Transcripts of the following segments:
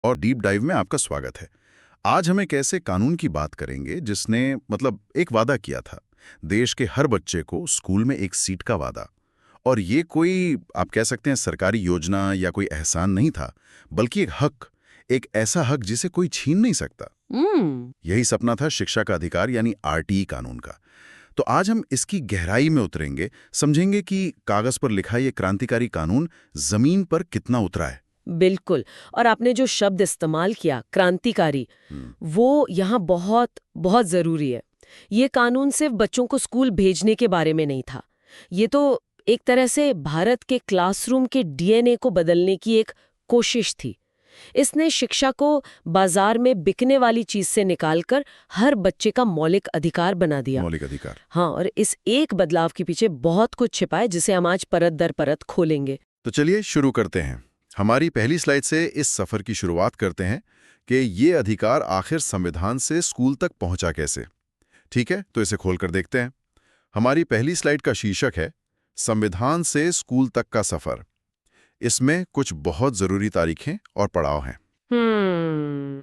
और deep dive में आपका स्वागत है। आज हम एक ऐसे कानून की बात करेंगे जिसने एक वादा किया था, देश के हर बच्चे को स्कूल में एक सीट का वादा। और ये कोई आप कह सकते हैं सरकारी योजना या कोई एहसान नहीं था, बल्कि एक हक, एक ऐसा हक जिसे कोई छीन नहीं सकता। यही सपना था शिक्षा का अधिकार यानी आरटीई कानून का। तो आज हम इसकी गहराई में उतरेंगे, समझेंगे कि कागज पर लिखा ये क्रांतिकारी कानून जमीन पर कितना उतरा है। बिल्कुल। और आपने जो शब्द इस्तेमाल किया क्रांतिकारी, वो यहाँ बहुत बहुत जरूरी है। ये कानून सिर्फ बच्चों को स्कूल भेजने के बारे में नहीं था। ये तो एक तरह से भारत के क्लासरूम के डीएनए को बदलने की एक कोशिश थी। इसने शिक्षा को बाजार में बिकने वाली चीज से निकालकर हर बच्चे का मौलिक अधिकार बना दिया। मौलिक अधिकार। हाँ, और इस एक बदलाव के पीछे बहुत कुछ छिपा है, जिसे हम आज परत दर परत खोलेंगे। तो चलिए शुरू करते हैं। हमारी पहली स्लाइड से इस सफर की शुरुआत करते हैं कि ये अधिकार आखिर संविधान से स्कूल तक पहुंचा कैसे। ठीक है, तो इसे खोलकर देखते हैं। हमारी पहली स्लाइड का शीर्षक है संविधान से स्कूल तक का सफर। इसमें कुछ बहुत जरूरी तारीखें और पड़ाव हैं।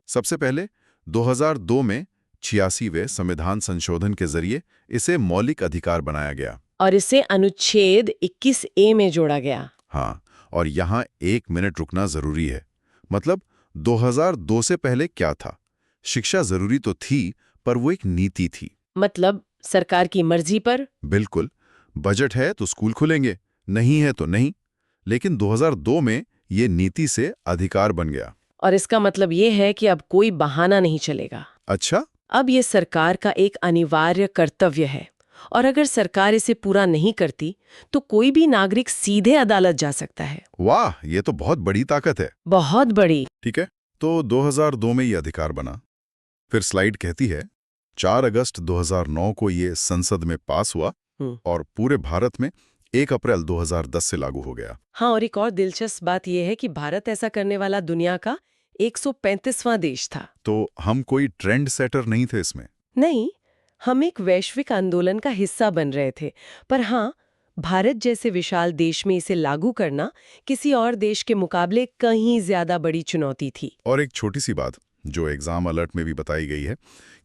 सबसे पहले 2002 में 86वें संविधान संशोधन के जरिए इसे मौलिक अधिकार बनाया गया। और इसे अनुच्छेद 21A में जोड़ा गया। हाँ, और यहाँ 1 मिनट रुकना जरूरी है। 2002 से पहले क्या था? शिक्षा जरूरी तो थी, पर वो एक नीति थी। सरकार की मर्जी पर। बिल्कुल। बजट है तो स्कूल खुलेंगे, नहीं है तो नहीं। लेकिन 2002 में ये नीति से अधिकार बन गया। और इसका मतलब ये है कि अब कोई बहाना नहीं चलेगा। अच्छा। अब ये सरकार का एक अनिवार्य कर्तव्य है, और अगर सरकार इसे पूरा नहीं करती तो कोई भी नागरिक सीधे अदालत जा सकता है। वाह, ये तो बहुत बड़ी ताकत है। बहुत बड़ी। ठीक है, तो 2002 में ये अधिकार बना। फिर स्लाइड कहती है 4 अगस्त 2009 को ये संसद में पास हुआ और पूरे भारत में 1 अप्रैल 2010 से लागू हो गया। हाँ, और एक और दिलचस्प बात यह है कि भारत ऐसा करने वाला दुनिया का 135वां देश था। तो हम कोई ट्रेंड सेटर नहीं थे इसमें? नहीं, हम एक वैश्विक आंदोलन का हिस्सा बन रहे थे। पर हाँ, भारत जैसे विशाल देश में इसे लागू करना किसी और देश के मुकाबले कहीं ज्यादा बड़ी चुनौती थी। और एक छोटी सी बात जो एग्जाम अलर्ट में भी बताई गई है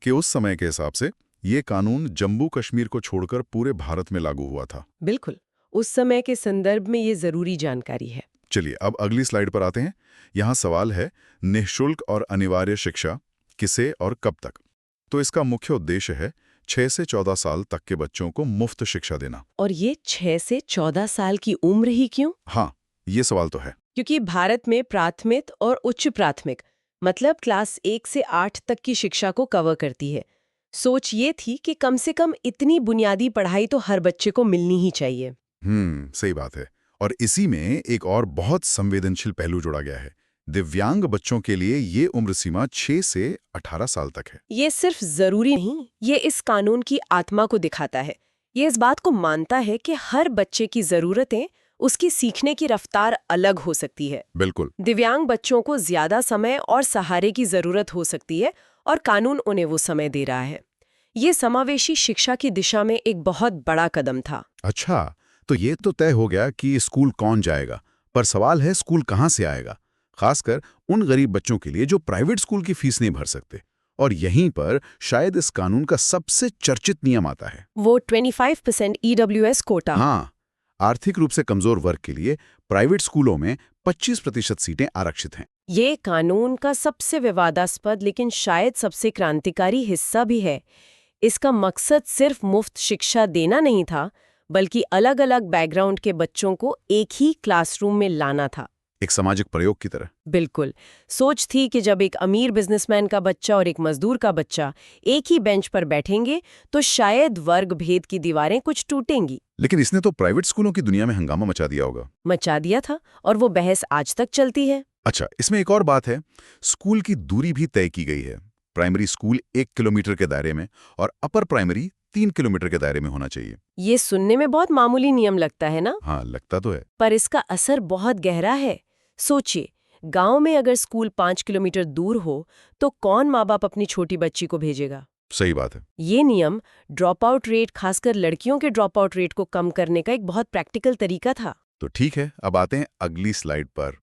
कि उस समय के हिसाब से ये कानून जम्मू कश्मीर को छोड़कर पूरे भारत में लागू हुआ था। बिल्कुल, उस समय के संदर्भ में ये जरूरी जानकारी है। चलिए अब अगली स्लाइड पर आते हैं। यहाँ सवाल है निःशुल्क और अनिवार्य शिक्षा किसे और कब तक? तो इसका मुख्य उद्देश्य है 6 से 14 साल तक के बच्चों को मुफ्त शिक्षा देना। और ये 6 से 14 साल की उम्र ही क्यों? हाँ, ये सवाल तो है। क्योंकि भारत में प्राथमिक और उच्च प्राथमिक क्लास 1 से 8 तक की शिक्षा को कवर करती है। सोच ये थी कि कम से कम इतनी बुनियादी पढ़ाई तो हर बच्चे को मिलनी ही चाहिए। सही बात है। और इसी में एक और बहुत संवेदनशील पहलू जोड़ा गया है। दिव्यांग बच्चों के लिए ये उम्र सीमा 6 से 18 साल तक है। ये सिर्फ जरूरी नहीं, ये इस कानून की आत्मा को दिखाता है। ये इस बात को मानता है कि हर बच्चे की जरूरतें, उसकी सीखने की रफ्तार अलग हो सकती है। बिल्कुल। दिव्यांग बच्चों को ज्यादा समय और सहारे की जरूरत हो सकती है, और कानून उन्हें वो समय दे रहा है। ये समावेशी शिक्षा की दिशा में एक बहुत बड़ा कदम था। अच्छा, तो ये तो तय हो गया कि स्कूल कौन जाएगा, पर सवाल है स्कूल कहाँ से आएगा, खासकर उन गरीब बच्चों के लिए जो प्राइवेट स्कूल की फीस नहीं भर सकते। और यहीं पर शायद इस कानून का सबसे चर्चित नियम आता है, वो 25% EWS कोटा। हाँ, आर्थिक रूप से कमजोर वर्ग के लिए प्राइवेट स्कूलों में 25% सीटें आरक्षित हैं। ये कानून का सबसे विवादास्पद लेकिन शायद सबसे क्रांतिकारी हिस्सा भी है। इसका मकसद सिर्फ मुफ्त शिक्षा देना नहीं था, बल्कि अलग-अलग बैकग्राउंड के बच्चों को एक ही क्लासरूम में लाना था। एक सामाजिक प्रयोग की तरह। बिल्कुल। सोच थी कि जब एक अमीर बिजनेसमैन का बच्चा और एक मजदूर का बच्चा एक ही बेंच पर बैठेंगे तो शायद वर्ग भेद की दीवारें कुछ टूटेंगी। लेकिन इसने तो प्राइवेट स्कूलों की दुनिया में हंगामा मचा दिया होगा। मचा दिया था, और वो बहस आज तक चलती है। अच्छा, इसमें एक और बात है, स्कूल की दूरी भी तय की गई है। प्राइमरी स्कूल 1 किलोमीटर के दायरे में और अपर प्राइमरी 3 किलोमीटर के दायरे में होना चाहिए। ये सुनने में बहुत मामूली नियम लगता है ना? हाँ, लगता तो है। पर इसका असर बहुत गहरा है। सोचिए, गांव में अगर स्कूल 5 किलोमीटर दूर हो तो कौन माँ बाप अपनी छोटी बच्ची को भेजेगा? सही बात है। ये नियम ड्रॉप आउट रेट, खासकर लड़कियों के ड्रॉप आउट रेट को कम करने का एक बहुत प्रैक्टिकल तरीका था। तो ठीक है, अब आते हैं अगली स्लाइड पर।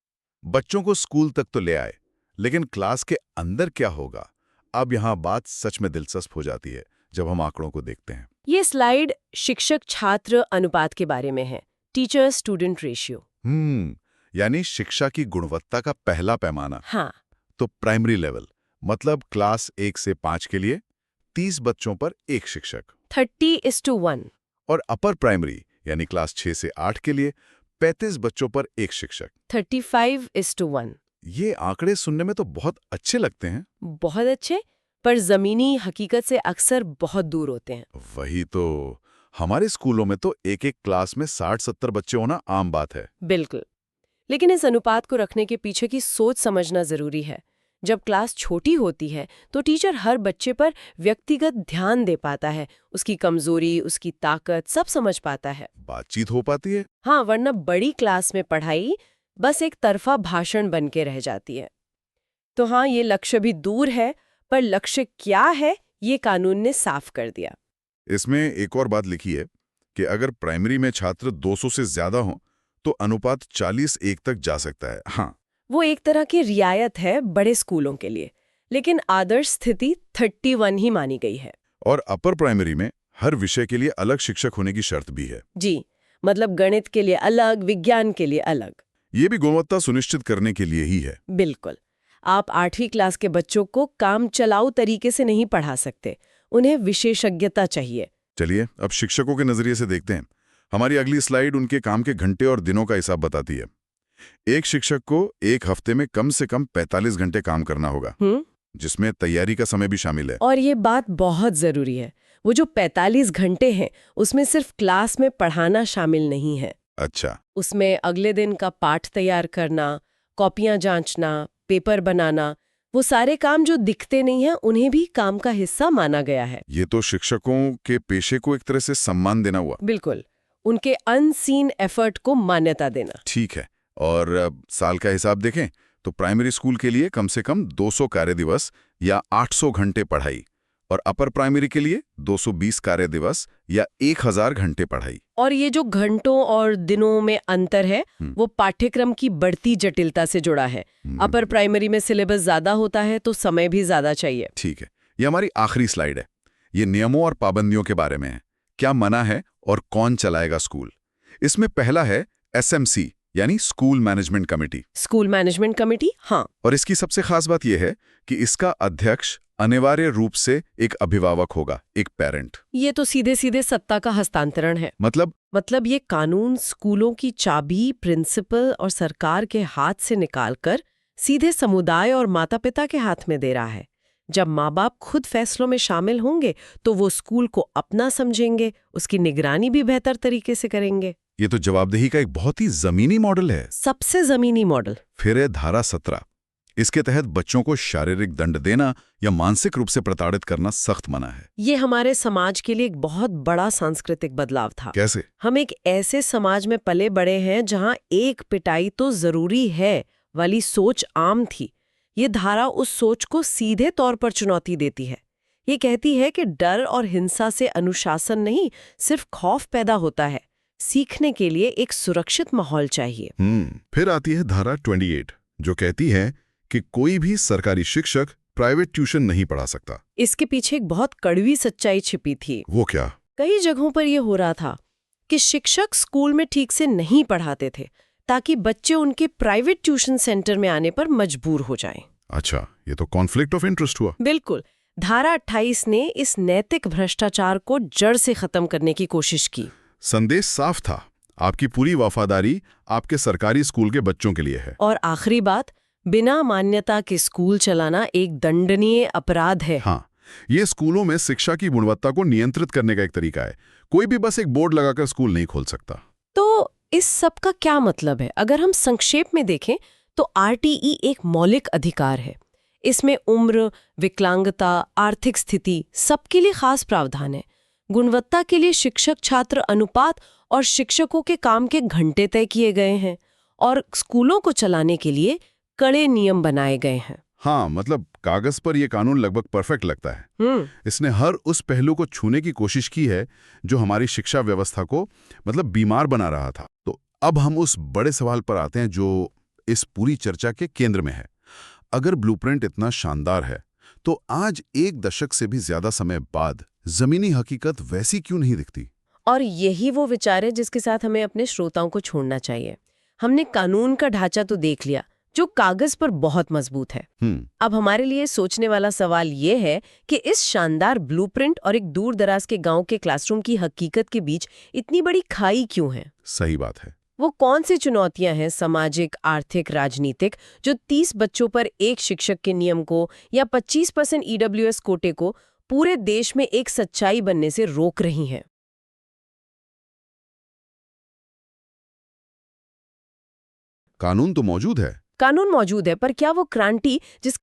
बच्चों को स्कूल तक तो ले आए, लेकिन क्लास के अंदर क्या होगा? अब यहाँ बात सच में दिलचस्प हो जाती है जब हम आंकड़ों को देखते हैं। ये स्लाइड शिक्षक छात्र अनुपात के बारे में है, टीचर स्टूडेंट रेशियो। यानी शिक्षा की गुणवत्ता का पहला पैमाना। हाँ। तो प्राइमरी लेवल मतलब क्लास 1 से 5 के लिए 30 बच्चों पर एक शिक्षक, 30:1। और अपर प्राइमरी यानी क्लास 6 से 8 के लिए 35 बच्चों पर एक शिक्षक, 35:1। ये आंकड़े सुनने में तो बहुत अच्छे लगते हैं। बहुत अच्छे, पर जमीनी हकीकत से अक्सर बहुत दूर होते हैं। वही तो, हमारे स्कूलों में तो एक एक क्लास में 60-70 बच्चे होना आम बात है। बिल्कुल। लेकिन इस अनुपात को रखने के पीछे की सोच समझना जरूरी है। जब क्लास छोटी होती है तो टीचर हर बच्चे पर व्यक्तिगत ध्यान दे पाता है, उसकी कमजोरी, उसकी ताकत सब समझ पाता है। बातचीत हो पाती है। हाँ, वरना बड़ी क्लास में पढ़ाई बस एक तरफा भाषण बन के रह जाती है। तो हाँ, ये लक्ष्य भी दूर है, पर लक्ष्य क्या है ये कानून ने साफ कर दिया। इसमें एक और बात लिखी है कि अगर प्राइमरी में छात्र 200 से ज्यादा हों तो अनुपात 40:1 तक जा सकता है। हाँ, वो एक तरह की रियायत है बड़े स्कूलों के लिए, लेकिन आदर्श स्थिति 31 ही मानी गई है। और अपर प्राइमरी में हर विषय के लिए अलग शिक्षक होने की शर्त भी है। जी, मतलब गणित के लिए अलग, विज्ञान के लिए अलग। ये भी गुणवत्ता सुनिश्चित करने के लिए ही है। बिल्कुल। आप 8वीं क्लास के बच्चों को काम चलाऊ तरीके से नहीं पढ़ा सकते, उन्हें विशेषज्ञता चाहिए। चलिए अब शिक्षकों के नजरिए से देखते हैं। हमारी अगली स्लाइड उनके काम के घंटे और दिनों का हिसाब बताती है। एक शिक्षक को एक हफ्ते में कम से कम 45 घंटे काम करना होगा, जिसमें तैयारी का समय भी शामिल है। और ये बात बहुत जरूरी है। वो जो 45 घंटे हैं, उसमें सिर्फ क्लास में पढ़ाना शामिल नहीं है। अच्छा। उसमें अगले दिन का पाठ तैयार करना, कॉपियां जांचना, पेपर बनाना, वो सारे काम जो दिखते नहीं हैं, उन्हें भी काम का हिस्सा माना गया है। ये तो शिक्षकों के पेशे को एक तरह से सम्मान देना हुआ। बिल्कुल, उनके अनसीन एफर्ट को मान्यता देना। ठीक है, और अब साल का हिसाब देखें तो प्राइमरी स्कूल के लिए कम से कम 200 कार्य दिवस या 800 घंटे पढ़ाई, और अपर प्राइमरी के लिए 220 कार्य दिवस या 1000 घंटे पढ़ाई। और ये जो घंटों और दिनों में अंतर है, वो पाठ्यक्रम की बढ़ती जटिलता से जुड़ा है। अपर प्राइमरी में सिलेबस ज्यादा होता है तो समय भी ज्यादा चाहिए। ठीक है, ये हमारी आखिरी स्लाइड है। ये नियमों और पाबंदियों के बारे में है। क्या मना है और कौन चलाएगा स्कूल। इसमें पहला है SMC यानी school management committee. School management committee, हाँ। और इसकी सबसे खास बात यह है कि इसका अध्यक्ष अनिवार्य रूप से एक अभिभावक होगा, एक पेरेंट। ये तो सीधे सीधे सत्ता का हस्तांतरण है। मतलब ये कानून स्कूलों की चाबी प्रिंसिपल और सरकार के हाथ से निकालकर सीधे समुदाय और माता पिता के हाथ में दे रहा है। जब माँ बाप खुद फैसलों में शामिल होंगे तो वो स्कूल को अपना समझेंगे, उसकी निगरानी भी बेहतर तरीके से करेंगे। ये तो जवाबदेही का एक बहुत ही जमीनी मॉडल है। सबसे जमीनी मॉडल। फिर है धारा 17। इसके तहत बच्चों को शारीरिक दंड देना या मानसिक रूप से प्रताड़ित करना सख्त मना है। ये हमारे समाज के लिए एक बहुत बड़ा सांस्कृतिक बदलाव था। कैसे? हम एक ऐसे समाज में पले बड़े हैं जहां एक पिटाई तो जरूरी है वाली सोच आम थी। ये धारा उस सोच को सीधे तौर पर चुनौती देती है। ये कहती है कि डर और हिंसा से अनुशासन नहीं, सिर्फ खौफ पैदा होता है। सीखने के लिए एक सुरक्षित माहौल चाहिए। फिर आती है धारा 28 जो कहती है कि कोई भी सरकारी शिक्षक प्राइवेट ट्यूशन नहीं पढ़ा सकता। इसके पीछे एक बहुत कड़वी सच्चाई छिपी थी। वो क्या? कई जगहों पर यह हो रहा था कि शिक्षक स्कूल में ठीक से नहीं पढ़ाते थे ताकि बच्चे उनके प्राइवेट ट्यूशन सेंटर में आने पर मजबूर हो जाएं। अच्छा, ये तो कॉन्फ्लिक्ट ऑफ इंटरेस्ट हुआ। बिल्कुल। धारा 28 ने इस नैतिक भ्रष्टाचार को जड़ से खत्म करने की कोशिश की। संदेश साफ था, आपकी पूरी वफादारी आपके सरकारी स्कूल के बच्चों के लिए है। और आखिरी बात, बिना मान्यता के स्कूल चलाना एक दंडनीय अपराध है। हाँ, ये स्कूलों में शिक्षा की गुणवत्ता को नियंत्रित करने का एक तरीका है। कोई भी बस एक बोर्ड लगाकर स्कूल नहीं खोल सकता। तो इस सब का क्या मतलब है? अगर हम संक्षेप में देखें तो RTE एक मौलिक अधिकार है। इसमें उम्र, विकलांगता, आर्थिक स्थिति सबके लिए खास प्रावधान है। गुणवत्ता के लिए शिक्षक छात्र अनुपात और शिक्षकों के काम के घंटे तय किए गए हैं, और स्कूलों को चलाने के लिए कड़े नियम बनाए गए हैं। हाँ, मतलब कागज पर यह कानून लगभग परफेक्ट लगता है। इसने हर उस पहलू को छूने की कोशिश की है जो हमारी शिक्षा व्यवस्था को मतलब बीमार बना रहा था। तो अब हम उस बड़े सवाल पर आते हैं जो इस पूरी चर्चा के केंद्र में है। अगर ब्लूप्रिंट इतना शानदार है तो आज एक दशक से भी ज्यादा समय बाद जमीनी हकीकत वैसी क्यों नहीं दिखती? और यही वो विचार है जिसके साथ हमें अपने श्रोताओं को छोड़ना चाहिए। हमने कानून का ढांचा तो देख लिया, जो कागज पर बहुत मजबूत है। अब हमारे लिए सोचने वाला सवाल ये है कि इस शानदार ब्लूप्रिंट और एक दूर दराज के गांव के क्लासरूम की हकीकत के बीच इतनी बड़ी खाई क्यों है? सही बात है। वो कौन सी चुनौतियां हैं, सामाजिक, आर्थिक, राजनीतिक, जो 30 बच्चों पर एक शिक्षक के नियम को या 25% ईडब्ल्यूएस कोटे को पूरे देश में एक सच्चाई बनने से रोक रही हैं? कानून तो मौजूद है। कानून मौजूद है, पर क्या वो क्रांति जिस